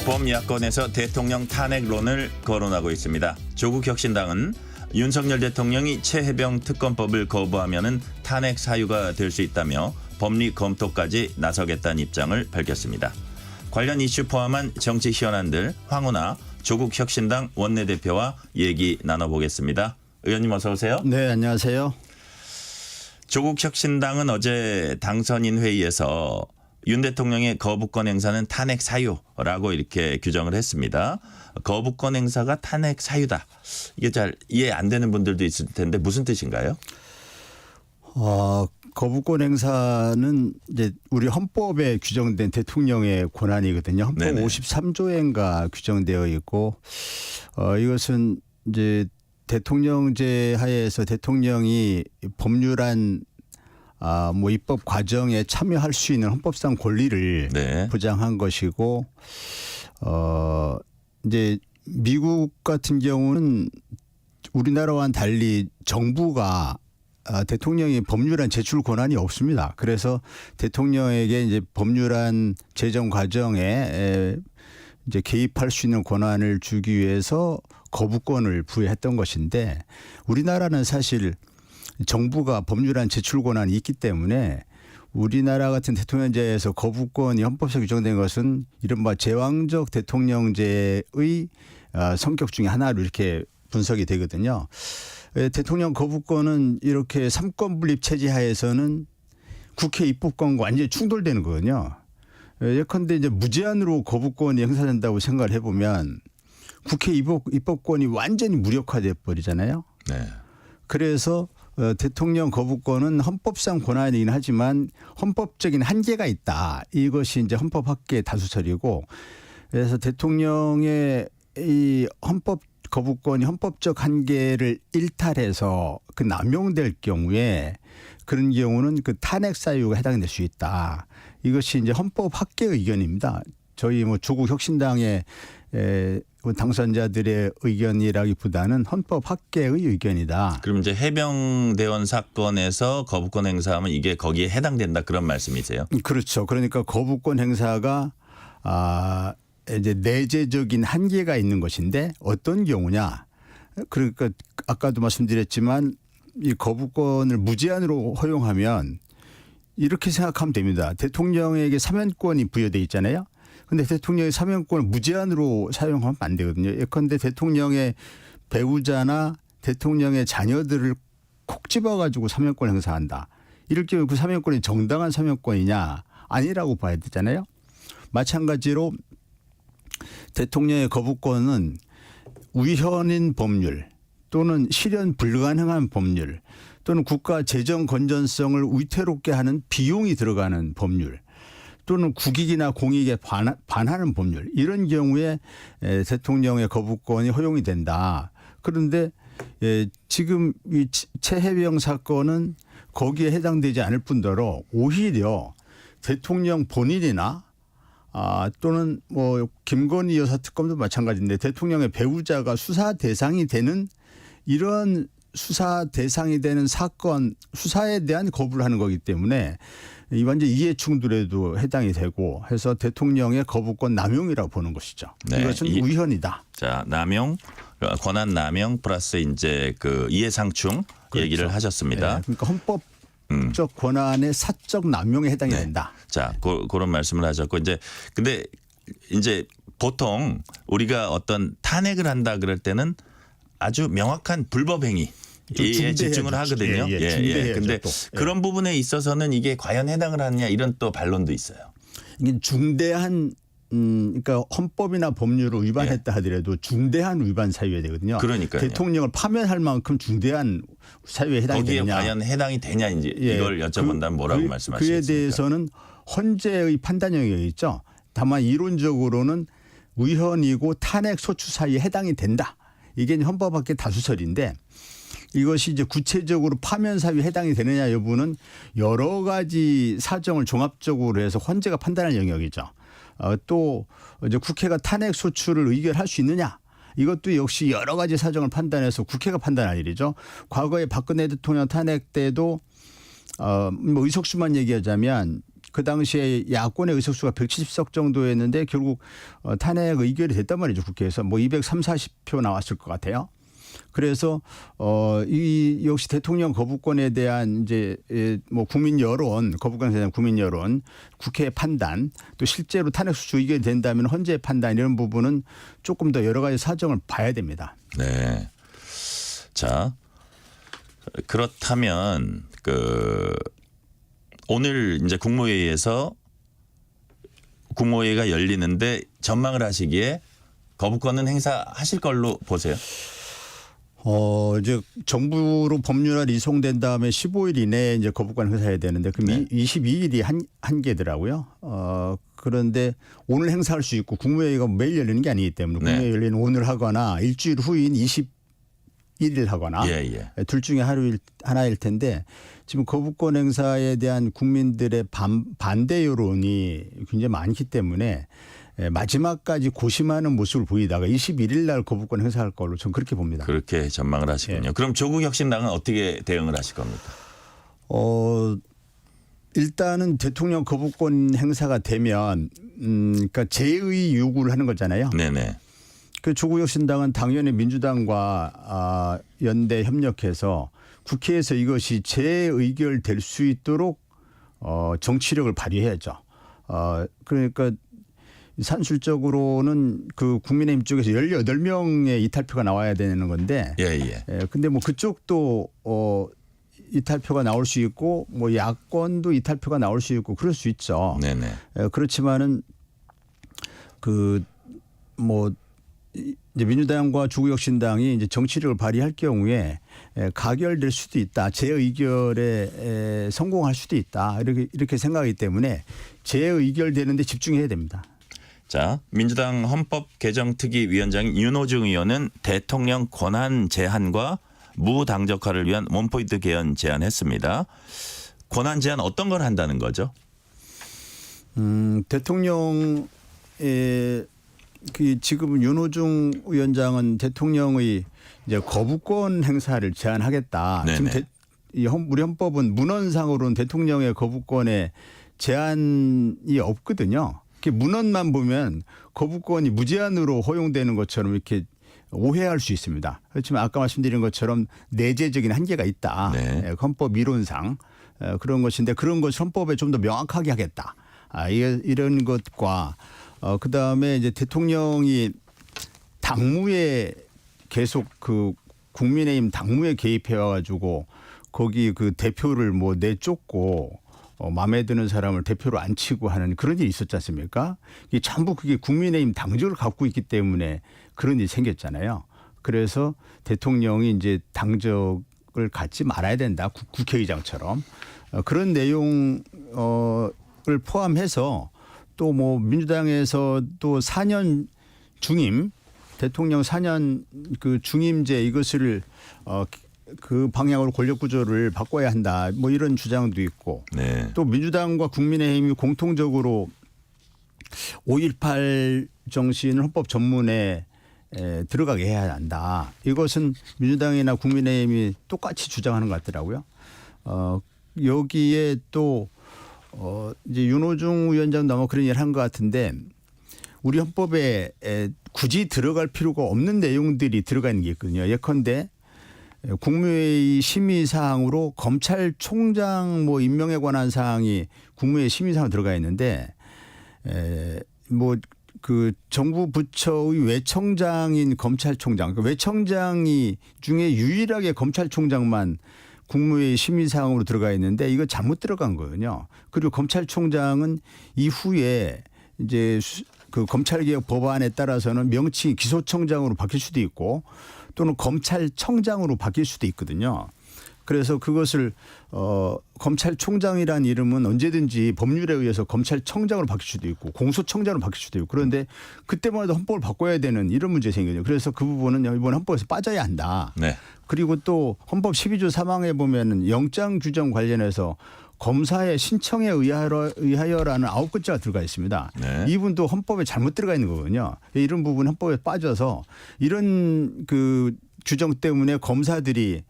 범야권에서 대통령 탄핵론을 거론하고 있습니다. 조국혁신당은 윤석열 대통령이 최혜병 특검법을 거부하면은 탄핵 사유가 될 수 있다며 법리 검토까지 나서겠다는 입장을 밝혔습니다. 관련 이슈 포함한 정치 현안들 황운하 조국혁신당 원내대표와 얘기 나눠보겠습니다. 의원님 어서 오세요. 네, 안녕하세요. 조국혁신당은 어제 당선인 회의에서 윤 대통령의 거부권 행사는 탄핵 사유라고 이렇게 규정을 했습니다. 거부권 행사가 탄핵 사유다. 이게 잘 이해 안 되는 분들도 있을 텐데 무슨 뜻인가요? 거부권 행사는 이제 우리 헌법에 규정된 대통령의 권한이거든요. 헌법 네네. 53조인가 규정되어 있고 이것은 이제 대통령제 하에서 대통령이 법률안 입법 과정에 참여할 수 있는 헌법상 권리를 네. 보장한 것이고 이제 미국 같은 경우는 우리나라와는 달리 정부가 대통령이 법률안 제출 권한이 없습니다. 그래서 대통령에게 이제 법률안 제정 과정에 이제 개입할 수 있는 권한을 주기 위해서 거부권을 부여했던 것인데 우리나라는 사실 정부가 법률안 제출 권한이 있기 때문에 우리나라 같은 대통령제에서 거부권이 헌법상 규정된 것은 이른바 제왕적 대통령제의 성격 중에 하나로 이렇게 분석이 되거든요. 대통령 거부권은 이렇게 삼권 분립 체제 하에서는 국회 입법권과 완전히 충돌되는 거거든요. 예컨대 이제 무제한으로 거부권이 행사된다고 생각을 해보면 국회 입법권이 완전히 무력화돼 버리잖아요. 네. 그래서 대통령 거부권은 헌법상 권한이긴 하지만 헌법적인 한계가 있다. 이것이 이제 헌법 학계의 다수설이고 그래서 대통령의 이 헌법 거부권이 헌법적 한계를 일탈해서 그 남용될 경우에 그런 경우는 그 탄핵 사유가 해당될 수 있다. 이것이 이제 헌법 학계의 의견입니다. 저희 조국 혁신당의 당선자들의 의견이라기보다는 헌법 학계의 의견이다. 그럼 이제 해병대원 사건에서 거부권 행사하면 이게 거기에 해당된다 그런 말씀이세요? 그렇죠. 그러니까 거부권 행사가 이제 내재적인 한계가 있는 것인데 어떤 경우냐. 그러니까 아까도 말씀드렸지만 이 거부권을 무제한으로 허용하면 이렇게 생각하면 됩니다. 대통령에게 사면권이 부여돼 있잖아요. 그런데 대통령의 사면권을 무제한으로 사용하면 안 되거든요. 예컨대 대통령의 배우자나 대통령의 자녀들을 콕 집어가지고 사면권 행사한다. 이럴 경우 그 사면권이 정당한 사면권이냐 아니라고 봐야 되잖아요. 마찬가지로 대통령의 거부권은 위헌인 법률 또는 실현 불가능한 법률 또는 국가 재정 건전성을 위태롭게 하는 비용이 들어가는 법률 또는 국익이나 공익에 반하는 법률 이런 경우에 대통령의 거부권이 허용이 된다. 그런데 지금 이 최혜병 사건은 거기에 해당되지 않을 뿐더러 오히려 대통령 본인이나 또는 김건희 여사 특검도 마찬가지인데 대통령의 배우자가 수사 대상이 되는 이런 수사 대상이 되는 사건 수사에 대한 거부를 하는 거기 때문에 이 완전 이해 충돌에도 해당이 되고 해서 대통령의 거부권 남용이라고 보는 것이죠. 네. 이것은 위헌이다. 자, 남용, 권한 남용 플러스 이제 그 이해상충 그렇죠. 얘기를 하셨습니다. 네. 그러니까 헌법적 권한의 사적 남용에 해당이 된다. 자, 그런 말씀을 하셨고 근데 이제 보통 우리가 어떤 탄핵을 한다 그럴 때는 아주 명확한 불법 행위 에 집중을 하거든요. 근데 그런 부분에 있어서는 이게 과연 해당을 하느냐 이런 또 반론도 있어요. 이게 중대한 그러니까 헌법이나 법률을 위반했다 하더라도 중대한 위반 사유가 되거든요. 그러니까요. 대통령을 파면할 만큼 중대한 사유에 해당이 거기에 되느냐. 과연 해당이 되냐 이제 이걸 여쭤본다면 뭐라고 말씀하시겠습니까? 그에 대해서는 헌재의 판단 영역이 있죠. 다만 이론적으로는 위헌이고 탄핵 소추 사유에 해당이 된다. 이게 헌법학계 다수설인데 이것이 이제 구체적으로 파면 사유에 해당이 되느냐 여부는 여러 가지 사정을 종합적으로 해서 헌재가 판단할 영역이죠. 또 이제 국회가 탄핵 소추를 의결할 수 있느냐 이것도 역시 여러 가지 사정을 판단해서 국회가 판단할 일이죠. 과거에 박근혜 대통령 탄핵 때도 의석수만 얘기하자면 그 당시에 야권의 의석수가 170석 정도였는데 결국 탄핵 의결이 됐단 말이죠. 국회에서 뭐 230~40표 나왔을 것 같아요. 그래서 이 역시 대통령 거부권에 대한 이제 뭐 국민 여론, 거부권에 대한 국민 여론, 국회의 판단, 또 실제로 탄핵 수출 의결이 된다면 헌재의 판단 이런 부분은 조금 더 여러 가지 사정을 봐야 됩니다. 네. 자, 그렇다면 오늘 이제 국무회의에서 국무회의가 열리는데 전망을 하시기에 거부권은 행사하실 걸로 보세요. 이제 정부로 법률안 이송된 다음에 15일 이내에 이제 거부권 행사해야 되는데 그럼 네. 22일이 한계더라고요. 그런데 오늘 행사할 수 있고 국무회의가 매일 열리는 게 아니기 때문에 네. 국무회의 열리는 오늘 하거나 일주일 후인 21일 하거나 둘 중에 하나일 텐데 지금 거부권 행사에 대한 국민들의 반대 여론이 굉장히 많기 때문에 마지막까지 고심하는 모습을 보이다가 21일 날 거부권 행사할 걸로 저는 그렇게 봅니다. 그렇게 전망을 하시군요. 그럼 조국혁신당은 어떻게 대응을 하실 겁니까? 일단은 대통령 거부권 행사가 되면 그러니까 재의 요구를 하는 거잖아요. 네네. 그 조국혁신당은 당연히 민주당과 연대 협력해서 국회에서 이것이 재의결될 수 있도록 정치력을 발휘해야죠. 그러니까 산술적으로는 그 국민의힘 쪽에서 18명의 이탈표가 나와야 되는 건데. 예. 근데 뭐 그쪽도 이탈표가 나올 수 있고 뭐 야권도 이탈표가 나올 수 있고 그럴 수 있죠. 네네. 그렇지만은 이제 민주당과 조국혁신당이 이제 정치력을 발휘할 경우에 가결될 수도 있다. 재의결에 성공할 수도 있다. 이렇게 생각하기 때문에 재의결되는 데 집중해야 됩니다. 자, 민주당 헌법개정특위위원장 윤호중 의원은 대통령 권한 제한과 무당적화를 위한 원포인트 개헌 제안했습니다. 권한 제한 어떤 걸 한다는 거죠? 대통령의 지금 윤호중 위원장은 대통령의 이제 거부권 행사를 제한하겠다. 네네. 지금 우리 헌법은 문헌상으로는 대통령의 거부권에 제한이 없거든요. 문헌만 보면 거부권이 무제한으로 허용되는 것처럼 이렇게 오해할 수 있습니다. 그렇지만 아까 말씀드린 것처럼 내재적인 한계가 있다. 네. 헌법 이론상 그런 것인데 그런 것을 헌법에 좀 더 명확하게 하겠다. 이런 것과 그다음에 이제 대통령이 당무에 계속 그 국민의힘 당무에 개입해 와가지고 거기 그 대표를 뭐 내쫓고 마음에 드는 사람을 대표로 안 치고 하는 그런 일이 있었지 않습니까? 이게 전부 그게 국민의힘 당적을 갖고 있기 때문에 그런 일이 생겼잖아요. 그래서 대통령이 이제 당적을 갖지 말아야 된다. 국회의장처럼. 그런 내용을 포함해서 또 뭐 민주당에서 또 4년 중임 대통령 4년 그 중임제 이것을 그 방향으로 권력 구조를 바꿔야 한다. 뭐 이런 주장도 있고. 네. 또 민주당과 국민의힘이 공통적으로 5.18 정신을 헌법 전문에 들어가게 해야 한다. 이것은 민주당이나 국민의힘이 똑같이 주장하는 것 같더라고요. 여기에 또 이제 윤호중 위원장도 아마 그런 얘기를 한 것 같은데 우리 헌법에 굳이 들어갈 필요가 없는 내용들이 들어가 있는 게 있거든요. 예컨대 국무회의 심의 사항으로 검찰총장 뭐 임명에 관한 사항이 국무회의 심의 사항 들어가 있는데 뭐 그 정부 부처의 외청장인 검찰총장, 그 외청장이 중에 유일하게 검찰총장만 국무회의 심의 사항으로 들어가 있는데 이거 잘못 들어간 거거든요. 그리고 검찰총장은 이후에 이제 그 검찰개혁 법안에 따라서는 명칭이 기소청장으로 바뀔 수도 있고 또는 검찰청장으로 바뀔 수도 있거든요. 그래서 그것을 검찰총장이라는 이름은 언제든지 법률에 의해서 검찰청장으로 바뀔 수도 있고 공소청장으로 바뀔 수도 있고 그런데 그때마다 헌법을 바꿔야 되는 이런 문제 생겨요. 그래서 그 부분은 이번 헌법에서 빠져야 한다. 네. 그리고 또 헌법 12조 3항에 보면은 영장 규정 관련해서 검사의 신청에 의하여라는 9글자가 들어가 있습니다. 네. 이분도 헌법에 잘못 들어가 있는 거거든요. 이런 부분 헌법에 빠져서 이런 그 규정 때문에 검사들이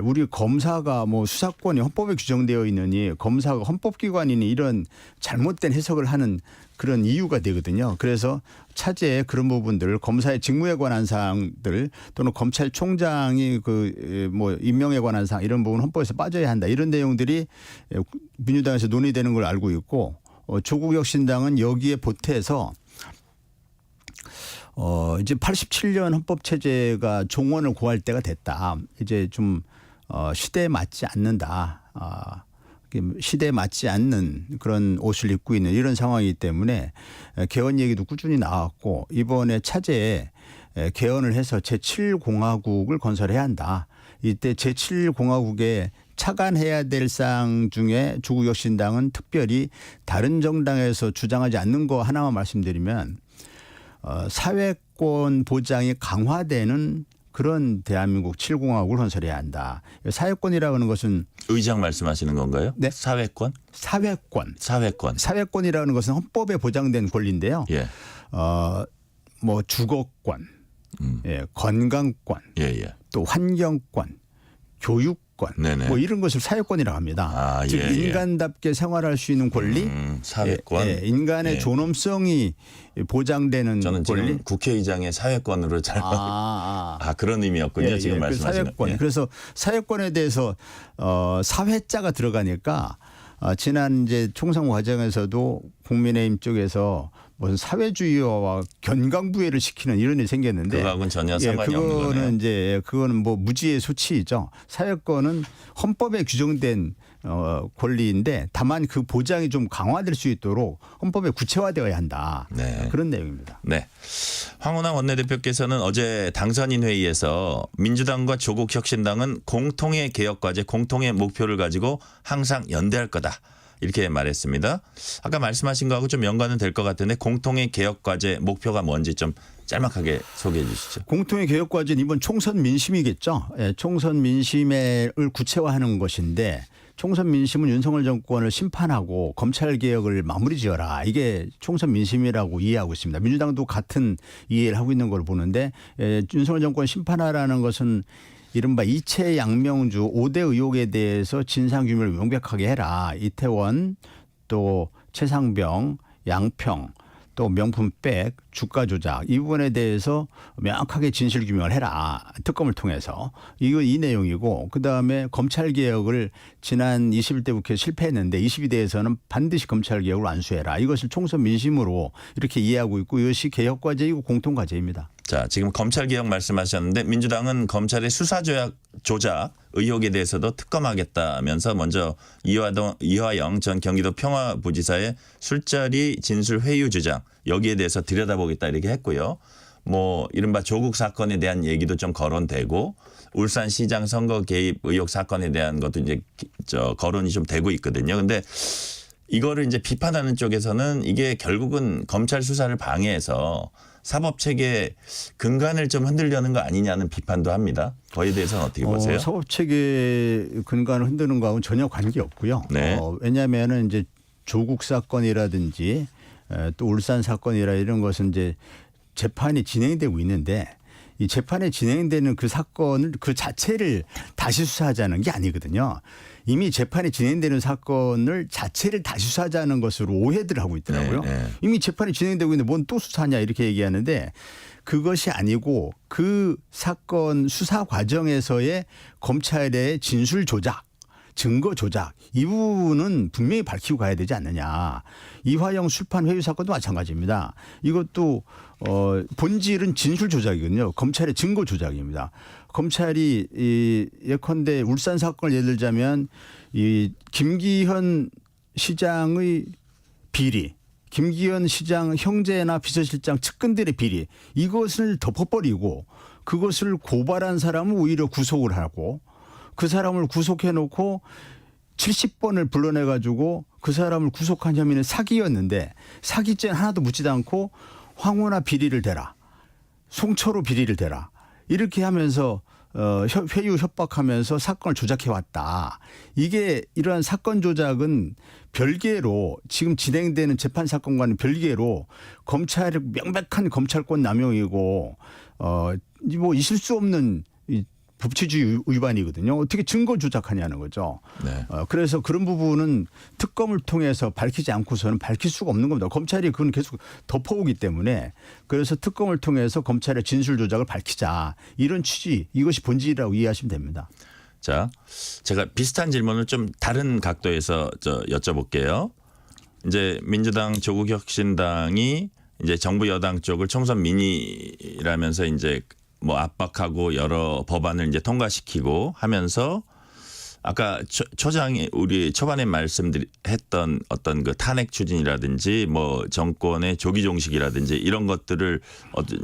우리 검사가 뭐 수사권이 헌법에 규정되어 있느니 검사가 헌법기관이니 이런 잘못된 해석을 하는 그런 이유가 되거든요. 그래서 차제에 그런 부분들 검사의 직무에 관한 사항들 또는 검찰총장이 그 뭐 임명에 관한 사항 이런 부분 헌법에서 빠져야 한다. 이런 내용들이 민주당에서 논의되는 걸 알고 있고 조국혁신당은 여기에 보태서 이제 87년 헌법 체제가 종언을 고할 때가 됐다. 이제 좀 시대에 맞지 않는다. 시대에 맞지 않는 그런 옷을 입고 있는 이런 상황이기 때문에 개헌 얘기도 꾸준히 나왔고 이번에 차제에 개헌을 해서 제7공화국을 건설해야 한다. 이때 제7공화국에 차관해야 될 사항 중에 조국혁신당은 특별히 다른 정당에서 주장하지 않는 거 하나만 말씀드리면 사회권 보장이 강화되는 그런 대한민국 7공화국을 건설해야 한다. 사회권이라고 하는 것은 의장 말씀하시는 건가요? 네. 사회권? 사회권. 사회권이라는 것은 헌법에 보장된 권리인데요. 예. 뭐 주거권, 예, 건강권, 또 환경권, 교육권, 네네. 뭐 이런 것을 사회권이라고 합니다. 즉 인간답게 생활할 수 있는 권리, 사회권, 인간의 존엄성이 보장되는 저는 권리. 지금 국회의장의 사회권으로 잘 그런 의미였군요. 지금 말씀하시는 사회권. 그래서 사회권에 대해서 사회자가 들어가니까 지난 이제 총선 과정에서도 국민의힘 쪽에서 무슨 사회주의와 견강부회를 시키는 이런 일이 생겼는데 그거하고는 전혀 상관이 없는 거네요. 그거는 뭐 무지의 소치이죠. 사회권은 헌법에 규정된 권리인데 다만 그 보장이 좀 강화될 수 있도록 헌법에 구체화되어야 한다. 네. 그런 내용입니다. 네. 황운하 원내대표께서는 어제 당선인 회의에서 민주당과 조국혁신당은 공통의 개혁과제, 공통의 목표를 가지고 항상 연대할 거다. 이렇게 말했습니다. 아까 말씀하신 거하고 좀 연관은 될 것 같은데 공통의 개혁과제 목표가 뭔지 좀 짤막하게 소개해 주시죠. 공통의 개혁과제는 이번 총선 민심이겠죠. 예, 총선 민심을 구체화하는 것인데 총선 민심은 윤석열 정권을 심판하고 검찰개혁을 마무리 지어라. 이게 총선 민심이라고 이해하고 있습니다. 민주당도 같은 이해를 하고 있는 걸 보는데 윤석열 정권 심판하라는 것은 이른바 이채 양명주 5대 의혹에 대해서 진상규명을 명백하게 해라. 이태원 또 최상병 양평 또 명품백 주가 조작 이 부분에 대해서 명확하게 진실규명을 해라. 특검을 통해서. 이 내용이고 그다음에 검찰개혁을 지난 21대 국회 실패했는데 22대에서는 반드시 검찰개혁을 완수해라. 이것을 총선 민심으로 이렇게 이해하고 있고 이것이 개혁과제이고 공통과제입니다. 자, 지금 검찰개혁 말씀하셨는데 민주당은 검찰의 수사 조작 의혹에 대해서도 특검하겠다면서 먼저 이화영 전 경기도 평화부지사의 술자리 진술 회유 주장 여기에 대해서 들여다보겠다 이렇게 했고요. 뭐 이른바 조국 사건에 대한 얘기도 좀 거론되고 울산시장 선거 개입 의혹 사건에 대한 것도 이제 거론이 좀 되고 있거든요. 근데 이거를 이제 비판하는 쪽에서는 이게 결국은 검찰 수사를 방해해서 사법체계 근간을 좀 흔들려는 거 아니냐는 비판도 합니다. 거기에 대해서는 어떻게 보세요? 사법체계 근간을 흔드는 거하고는 전혀 관계없고요. 네. 왜냐하면 이제 조국 사건이라든지 또 울산 사건이라 이런 것은 이제 재판이 진행되고 있는데 이 재판에 진행되는 그 사건을 그 자체를 다시 수사하자는 게 아니거든요. 이미 재판이 진행되는 사건을 자체를 다시 수사하자는 것으로 오해들 하고 있더라고요. 네. 이미 재판이 진행되고 있는데 뭔 또 수사하냐 이렇게 얘기하는데 그것이 아니고 그 사건 수사 과정에서의 검찰의 진술 조작 증거 조작 이 부분은 분명히 밝히고 가야 되지 않느냐. 이화영 술판 회유 사건도 마찬가지입니다. 이것도 본질은 진술 조작이거든요. 검찰의 증거 조작입니다. 검찰이 예컨대 울산 사건을 예를 들자면 이 김기현 시장의 비리, 김기현 시장 형제나 비서실장 측근들의 비리 이것을 덮어버리고 그것을 고발한 사람은 오히려 구속을 하고 그 사람을 구속해놓고 70번을 불러내가지고 그 사람을 구속한 혐의는 사기였는데 사기죄는 하나도 묻지도 않고 황운하 비리를 대라. 송철호 비리를 대라. 이렇게 하면서 회유 협박하면서 사건을 조작해왔다. 이게 이러한 사건 조작은 별개로 지금 진행되는 재판 사건과는 별개로 검찰의 명백한 검찰권 남용이고 뭐 있을 수 없는 법치주의 위반이거든요. 어떻게 증거 조작하냐는 거죠. 네. 그래서 그런 부분은 특검을 통해서 밝히지 않고서는 밝힐 수가 없는 겁니다. 검찰이 그건 계속 덮어오기 때문에 그래서 특검을 통해서 검찰의 진술 조작을 밝히자 이런 취지 이것이 본질이라고 이해하시면 됩니다. 자, 제가 비슷한 질문을 좀 다른 각도에서 여쭤볼게요. 이제 민주당 조국혁신당이 이제 정부 여당 쪽을 총선 민의라면서 이제 뭐 압박하고 여러 법안을 이제 통과시키고 하면서 아까 초장이 우리 초반에 말씀했던 어떤 그 탄핵 추진이라든지 뭐 정권의 조기 종식이라든지 이런 것들을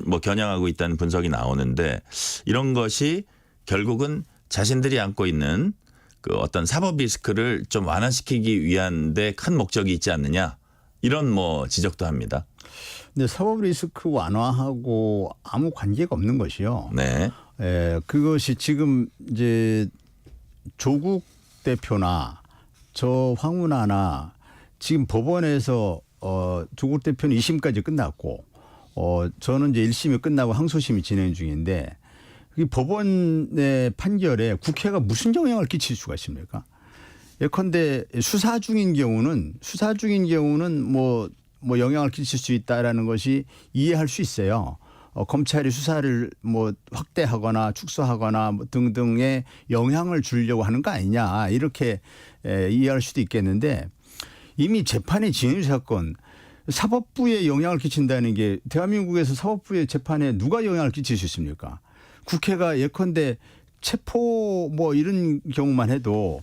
뭐 겨냥하고 있다는 분석이 나오는데 이런 것이 결국은 자신들이 안고 있는 그 어떤 사법 리스크를 좀 완화시키기 위한 데 큰 목적이 있지 않느냐 이런 뭐 지적도 합니다. 근데 사법 리스크 완화하고 아무 관계가 없는 것이요. 네. 그것이 지금 이제 조국 대표나 저 황운하나 지금 법원에서 조국 대표는 2심까지 끝났고 저는 이제 1심이 끝나고 항소심이 진행 중인데 이 법원의 판결에 국회가 무슨 영향을 끼칠 수가 있습니까? 예컨대 수사 중인 경우는 뭐 영향을 끼칠 수 있다라는 것이 이해할 수 있어요. 검찰이 수사를 뭐 확대하거나 축소하거나 뭐 등등의 영향을 주려고 하는 거 아니냐 이렇게 이해할 수도 있겠는데 이미 재판이 진행 사건 사법부에 영향을 끼친다는 게 대한민국에서 사법부의 재판에 누가 영향을 끼칠 수 있습니까? 국회가 예컨대 체포 뭐 이런 경우만 해도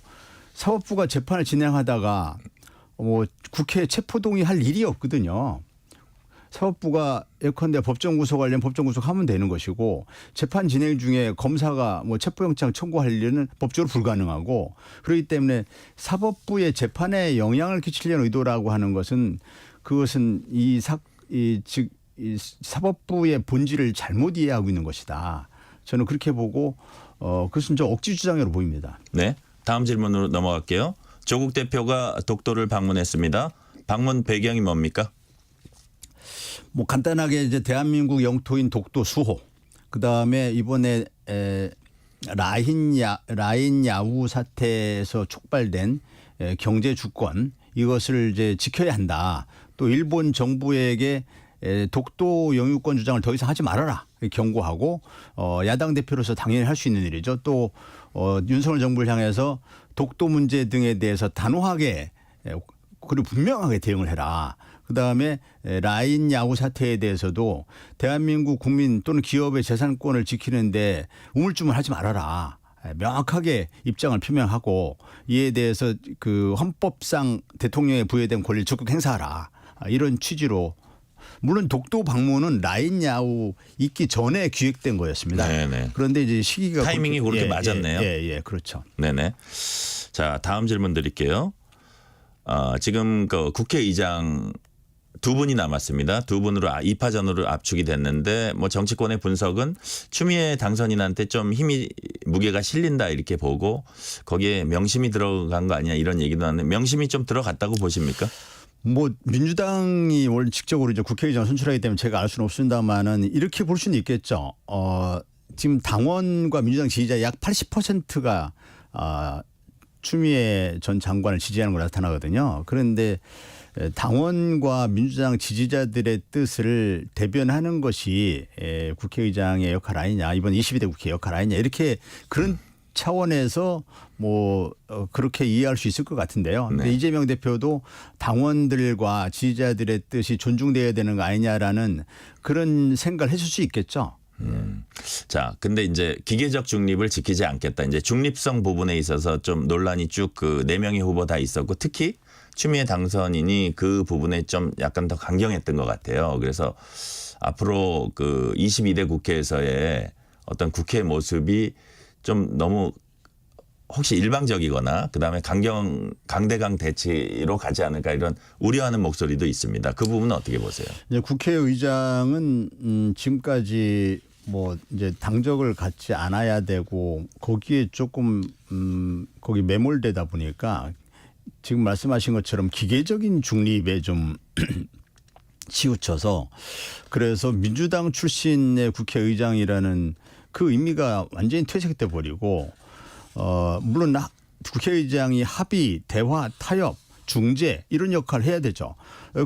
사법부가 재판을 진행하다가 뭐 국회에 체포 동의할 일이 없거든요. 사법부가 예컨대 법정 구속 관련 법정 구속하면 되는 것이고 재판 진행 중에 검사가 뭐 체포영장 청구할 일은 법적으로 불가능하고 그렇기 때문에 사법부의 재판에 영향을 끼치려는 의도라고 하는 것은 그것은 이 사법부의 본질을 잘못 이해하고 있는 것이다. 저는 그렇게 보고 그것은 좀 억지 주장으로 보입니다. 네. 다음 질문으로 넘어갈게요. 조국 대표가 독도를 방문했습니다. 방문 배경이 뭡니까? 뭐 간단하게 이제 대한민국 영토인 독도 수호, 그 다음에 이번에 라인 야후 사태에서 촉발된 경제 주권 이것을 이제 지켜야 한다. 또 일본 정부에게 독도 영유권 주장을 더 이상 하지 말아라 경고하고 야당 대표로서 당연히 할 수 있는 일이죠. 또 윤석열 정부를 향해서 독도 문제 등에 대해서 단호하게 그리고 분명하게 대응을 해라. 그다음에 라인 야후 사태에 대해서도 대한민국 국민 또는 기업의 재산권을 지키는데 우물쭈물하지 말아라. 명확하게 입장을 표명하고 이에 대해서 그 헌법상 대통령에 부여된 권리를 적극 행사하라. 이런 취지로 물론 독도 방문은 라인 야후 있기 전에 기획된 거였습니다. 네네. 그런데 이제 시기가 타이밍이 그렇게 맞았네요. 예, 그렇죠. 네네. 자, 다음 질문 드릴게요. 지금 그 국회의장 두 분이 남았습니다. 두 분으로 2파전으로 압축이 됐는데 뭐 정치권의 분석은 추미애 당선인한테 좀 무게가 실린다 이렇게 보고 거기에 명심이 들어간 거 아니냐 이런 얘기도 하는데 명심이 좀 들어갔다고 보십니까? 뭐 민주당이 원칙적으로 이제 국회의장 선출하기 때문에 제가 알 수는 없습니다만은 이렇게 볼 수는 있겠죠. 지금 당원과 민주당 지지자 약 80%가 추미애 전 장관을 지지하는 걸로 나타나거든요. 그런데 당원과 민주당 지지자들의 뜻을 대변하는 것이 국회의장의 역할 아니냐, 이번 22대 국회 역할 아니냐 이렇게 그런 차원에서 뭐 그렇게 이해할 수 있을 것 같은데요. 근데 네. 이재명 대표도 당원들과 지지자들의 뜻이 존중돼야 되는 거 아니냐라는 그런 생각을 했을 수 있겠죠. 자, 근데 이제 기계적 중립을 지키지 않겠다. 이제 중립성 부분에 있어서 좀 논란이 쭉 그 4명의 후보 다 있었고 특히 추미애 당선인이 그 부분에 좀 약간 더 강경했던 것 같아요. 그래서 앞으로 그 22대 국회에서의 어떤 국회 모습이 좀 너무 혹시 일방적이거나 그다음에 강대강 대치로 가지 않을까 이런 우려하는 목소리도 있습니다. 그 부분은 어떻게 보세요? 이제 국회의장은 지금까지 뭐 이제 당적을 갖지 않아야 되고 거기에 조금 거기 매몰되다 보니까 지금 말씀하신 것처럼 기계적인 중립에 좀 치우쳐서 그래서 민주당 출신의 국회의장이라는 그 의미가 완전히 퇴색돼 버리고 물론 국회의장이 합의, 대화, 타협, 중재 이런 역할을 해야 되죠.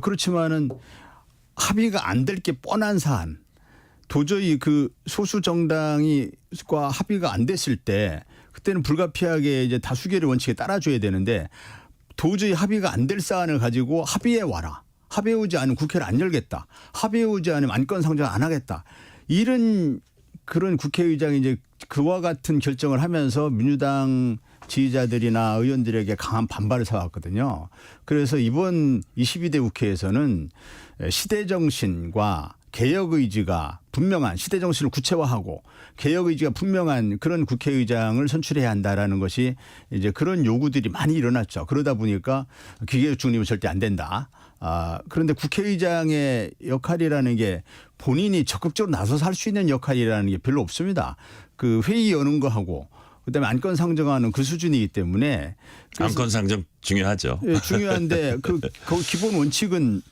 그렇지만은 합의가 안 될 게 뻔한 사안, 도저히 그 소수 정당이과 합의가 안 됐을 때 그때는 불가피하게 이제 다수결의 원칙에 따라줘야 되는데 도저히 합의가 안 될 사안을 가지고 합의해 와라. 합의해 오지 않으면 국회를 안 열겠다. 합의해 오지 않으면 안건 상정 안 하겠다. 이런 그런 국회의장이 이제 그와 같은 결정을 하면서 민주당 지지자들이나 의원들에게 강한 반발을 사왔거든요. 그래서 이번 22대 국회에서는 시대 정신과 개혁 의지가 분명한 시대 정신을 구체화하고 개혁 의지가 분명한 그런 국회의장을 선출해야 한다라는 것이 이제 그런 요구들이 많이 일어났죠. 그러다 보니까 기계적 중립은 절대 안 된다. 그런데 국회의장의 역할이라는 게 본인이 적극적으로 나서서 할 수 있는 역할이라는 게 별로 없습니다. 그 회의 여는 거 하고 그다음에 안건 상정하는 그 수준이기 때문에 안건 상정 중요하죠. 예, 중요한데 그 기본 원칙은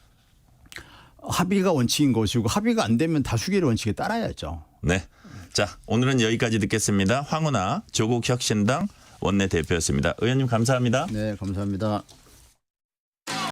합의가 원칙인 것이고 합의가 안 되면 다수결의 원칙에 따라야죠. 네. 자, 오늘은 여기까지 듣겠습니다. 황운하 조국혁신당 원내대표였습니다. 의원님 감사합니다. 네, 감사합니다.